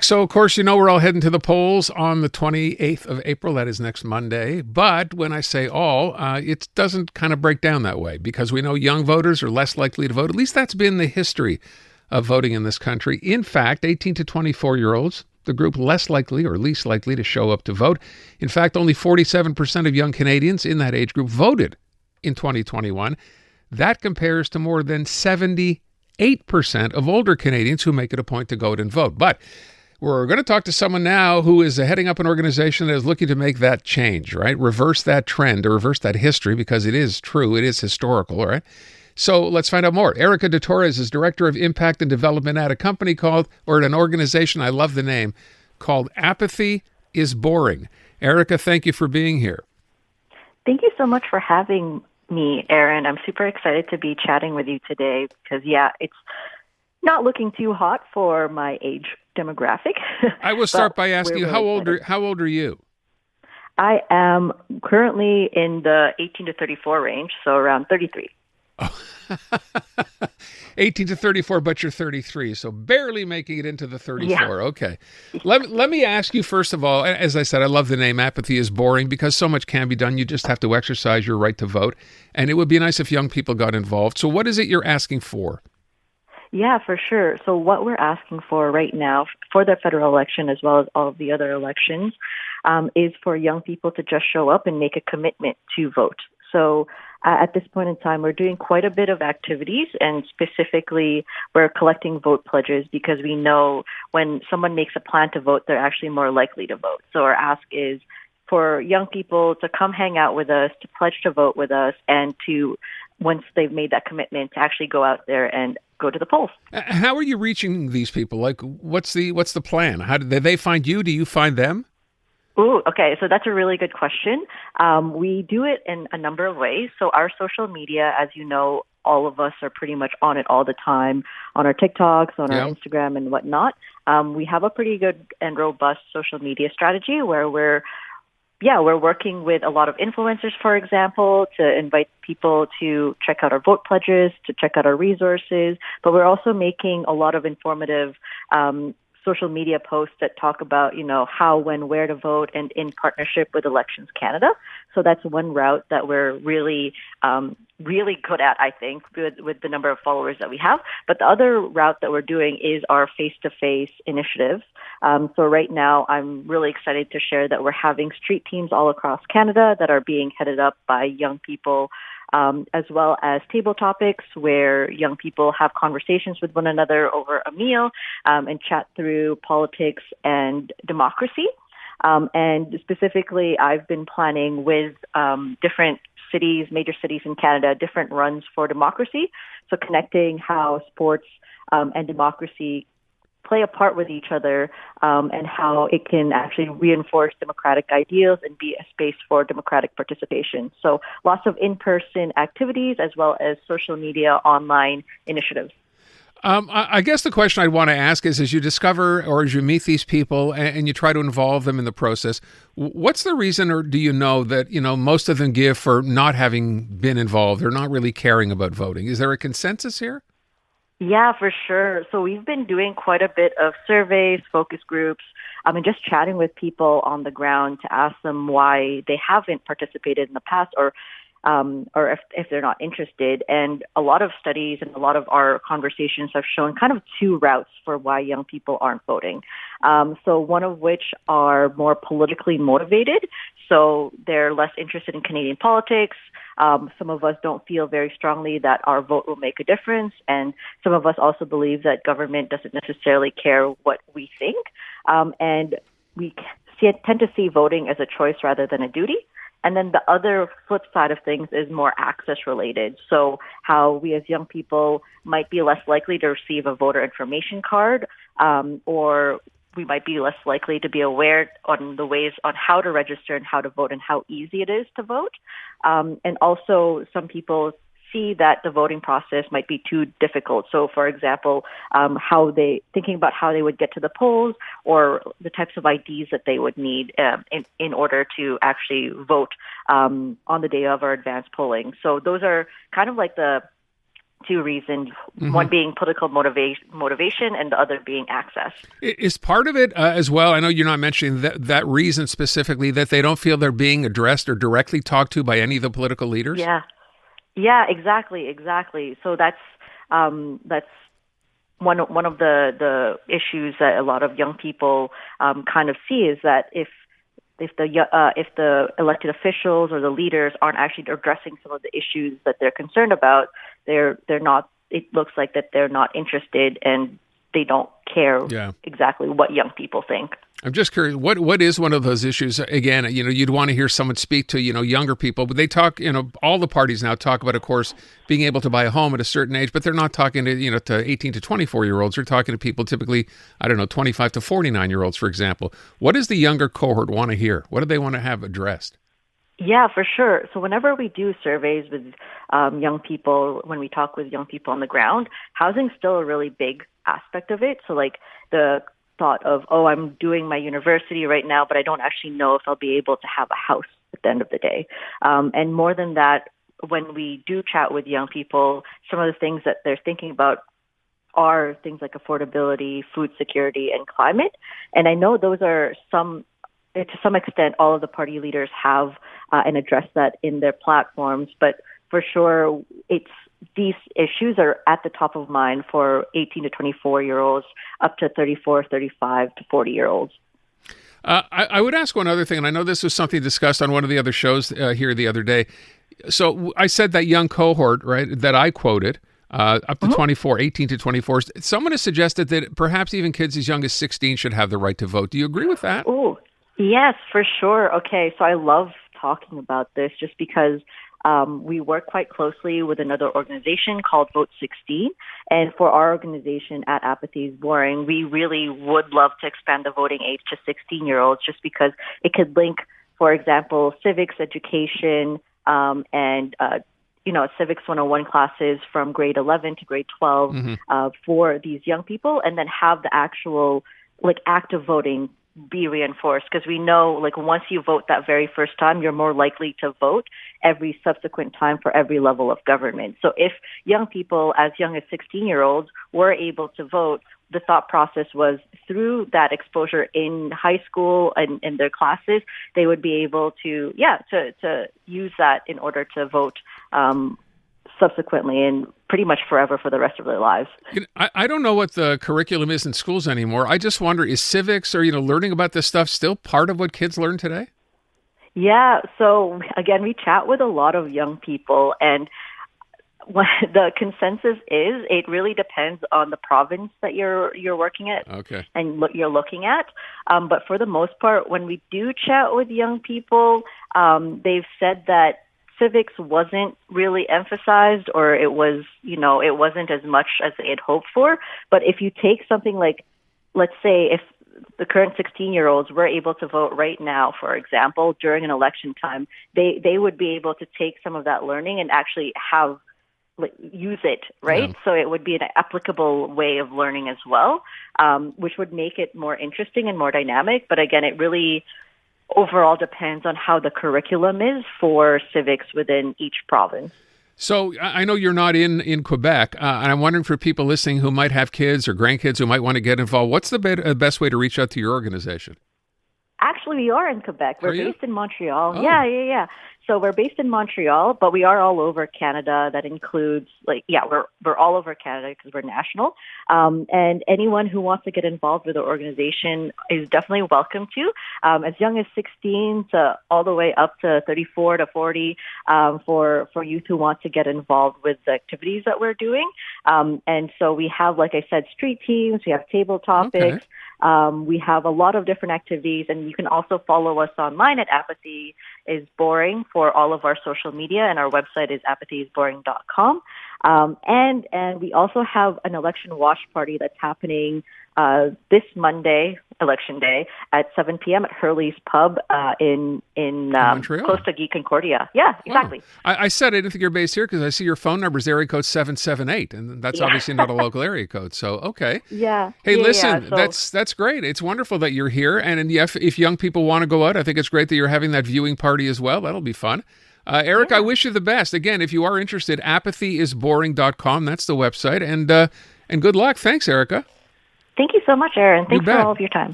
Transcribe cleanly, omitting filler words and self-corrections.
So, of course, we're all heading to the polls on the 28th of April. That is next Monday. But when I say all, it doesn't kind of break down that way because we know young voters are less likely to vote. At least that's been the history of voting in this country. In fact, 18 to 24-year-olds, the group less likely or least likely to show up to vote. In fact, only 47% of young Canadians in that age group voted in 2021. That compares to more than 78% of older Canadians who make it a point to go out and vote. But we're going to talk to someone now who is heading up an organization that is looking to make that change, right? Reverse that trend or reverse that history because it is true. It is historical, all right? So let's find out more. Erika de Torres is Director of Impact and Development at a company called, or at an organization, I love the name, called Apathy is Boring. Erika, thank you for being here. Thank you so much for having me, Aaron. I'm super excited to be chatting with you today because, it's not looking too hot for my age demographic. I will start by asking you, how old are you? I am currently in the 18 to 34 range, so around 33. Oh. 18 to 34, but you're 33, so barely making it into the 34. Yeah. Okay. Let me ask you, first of all, as I said, I love the name Apathy is Boring because so much can be done. You just have to exercise your right to vote, and it would be nice if young people got involved. So what is it you're asking for? Yeah, for sure. So what we're asking for right now for the federal election as well as all of the other elections is for young people to just show up and make a commitment to vote. So at this point in time, we're doing quite a bit of activities, and specifically we're collecting vote pledges because we know when someone makes a plan to vote, they're actually more likely to vote. So our ask is for young people to come hang out with us, to pledge to vote with us, and to, once they've made that commitment, to actually go out there and go to the polls. How are you reaching these people? Like, what's the plan? How did they find you? Do you find them? Ooh, okay. So that's a really good question. We do it in a number of ways. So our social media, as you know, all of us are pretty much on it all the time, on our TikToks, on our Instagram and whatnot. We have a pretty good and robust social media strategy where we're working with a lot of influencers, for example, to invite people to check out our vote pledges, to check out our resources. But we're also making a lot of informative social media posts that talk about, how, when, where to vote, and in partnership with Elections Canada. So that's one route that we're really good at, I think, with the number of followers that we have. But the other route that we're doing is our face-to-face initiatives. So right now, I'm really excited to share that we're having street teams all across Canada that are being headed up by young people, as well as table topics where young people have conversations with one another over a meal and chat through politics and democracy. And specifically, I've been planning with different cities, major cities in Canada, different runs for democracy. So connecting how sports and democracy play a part with each other and how it can actually reinforce democratic ideals and be a space for democratic participation. So lots of in-person activities as well as social media online initiatives. I guess the question I'd want to ask is, as you discover or as you meet these people and you try to involve them in the process, what's the reason, or do you know that, most of them give for not having been involved or not really caring about voting? Is there a consensus here? Yeah, for sure. So we've been doing quite a bit of surveys, focus groups, and just chatting with people on the ground to ask them why they haven't participated in the past or if they're not interested. And a lot of studies and a lot of our conversations have shown kind of two routes for why young people aren't voting. So one of which are more politically motivated. So they're less interested in Canadian politics. Some of us don't feel very strongly that our vote will make a difference. And some of us also believe that government doesn't necessarily care what we think. And we tend to see voting as a choice rather than a duty. And then the other flip side of things is more access related. So how we as young people might be less likely to receive a voter information card, or we might be less likely to be aware on the ways on how to register and how to vote and how easy it is to vote. And also some people see that the voting process might be too difficult. So, for example, thinking about how they would get to the polls or the types of IDs that they would need in order to actually vote on the day of our advanced polling. So those are kind of like the two reasons, one being political motivation and the other being access. Is part of it as well, I know you're not mentioning that reason specifically, that they don't feel they're being addressed or directly talked to by any of the political leaders? Yeah, exactly. So that's one of the issues that a lot of young people kind of see, is that if the elected officials or the leaders aren't actually addressing some of the issues that they're concerned about, they're not. It looks like that they're not interested and they don't care exactly what young people think. I'm just curious, what is one of those issues? Again, you'd want to hear someone speak to, younger people, but they talk, all the parties now talk about, of course, being able to buy a home at a certain age, but they're not talking to, to 18 to 24-year-olds. They're talking to people typically, 25 to 49-year-olds, for example. What does the younger cohort want to hear? What do they want to have addressed? Yeah, for sure. So whenever we do surveys with young people, when we talk with young people on the ground, housing's still a really big aspect of it. So like the thought of, I'm doing my university right now, but I don't actually know if I'll be able to have a house at the end of the day. And more than that, when we do chat with young people, some of the things that they're thinking about are things like affordability, food security, and climate. And I know those are to some extent, all of the party leaders have and address that in their platforms. But for sure, these issues are at the top of mind for 18 to 24-year-olds up to 34, 35 to 40-year-olds. I would ask one other thing, and I know this was something discussed on one of the other shows here the other day. So I said that young cohort, right, that I quoted, up to 24, 18 to 24. Someone has suggested that perhaps even kids as young as 16 should have the right to vote. Do you agree with that? Oh, yes, for sure. Okay, so I love talking about this just because we work quite closely with another organization called Vote 16. And for our organization at Apathy is Boring, we really would love to expand the voting age to 16-year-olds just because it could link, for example, civics education and civics 101 classes from grade 11 to grade 12 for these young people, and then have the actual active voting be reinforced, because we know once you vote that very first time, you're more likely to vote every subsequent time for every level of government. So if young people as young as 16-year-olds were able to vote, the thought process was through that exposure in high school and in their classes, they would be able to use that in order to vote subsequently and pretty much forever for the rest of their lives. I don't know what the curriculum is in schools anymore. I just wonder, is civics or learning about this stuff still part of what kids learn today? Yeah. So again, we chat with a lot of young people, and what the consensus is, it really depends on the province that you're working at and you're looking at. But for the most part, when we do chat with young people, they've said that civics wasn't really emphasized, or it was, it wasn't as much as they had hoped for. But if you take something like, let's say, if the current 16-year-olds were able to vote right now, for example, during an election time, they would be able to take some of that learning and actually use it, right? Yeah. So it would be an applicable way of learning as well, which would make it more interesting and more dynamic. But again, it really overall depends on how the curriculum is for civics within each province. So I know you're not in Quebec, and I'm wondering for people listening who might have kids or grandkids who might want to get involved, what's the best way to reach out to your organization? Actually, we are in Quebec. We're based in Montreal. Oh. Yeah. So we're based in Montreal, but we are all over Canada. That includes, we're all over Canada because we're national. And anyone who wants to get involved with the organization is definitely welcome to, as young as 16 to all the way up to 34 to 40, for youth who want to get involved with the activities that we're doing. And so we have, like I said, street teams, we have table topics. Okay. We have a lot of different activities, and you can also follow us online at Apathy is Boring for all of our social media, and our website is apathyisboring.com. And we also have an election watch party that's happening this Monday, Election Day at 7 p.m. at Hurley's Pub in Montreal, close to Guy Concordia. Yeah, exactly. Wow. I said I didn't think you're based here because I see your phone number is area code 778, and that's obviously not a local area code. So okay. Yeah. Hey, yeah, listen, yeah. that's great. It's wonderful that you're here, and if young people want to go out, I think it's great that you're having that viewing party as well. That'll be fun. Eric, I wish you the best. Again, if you are interested, apathyisboring.com. That's the website, and good luck. Thanks, Erika. Thank you so much, Aaron. Thanks for all of your time.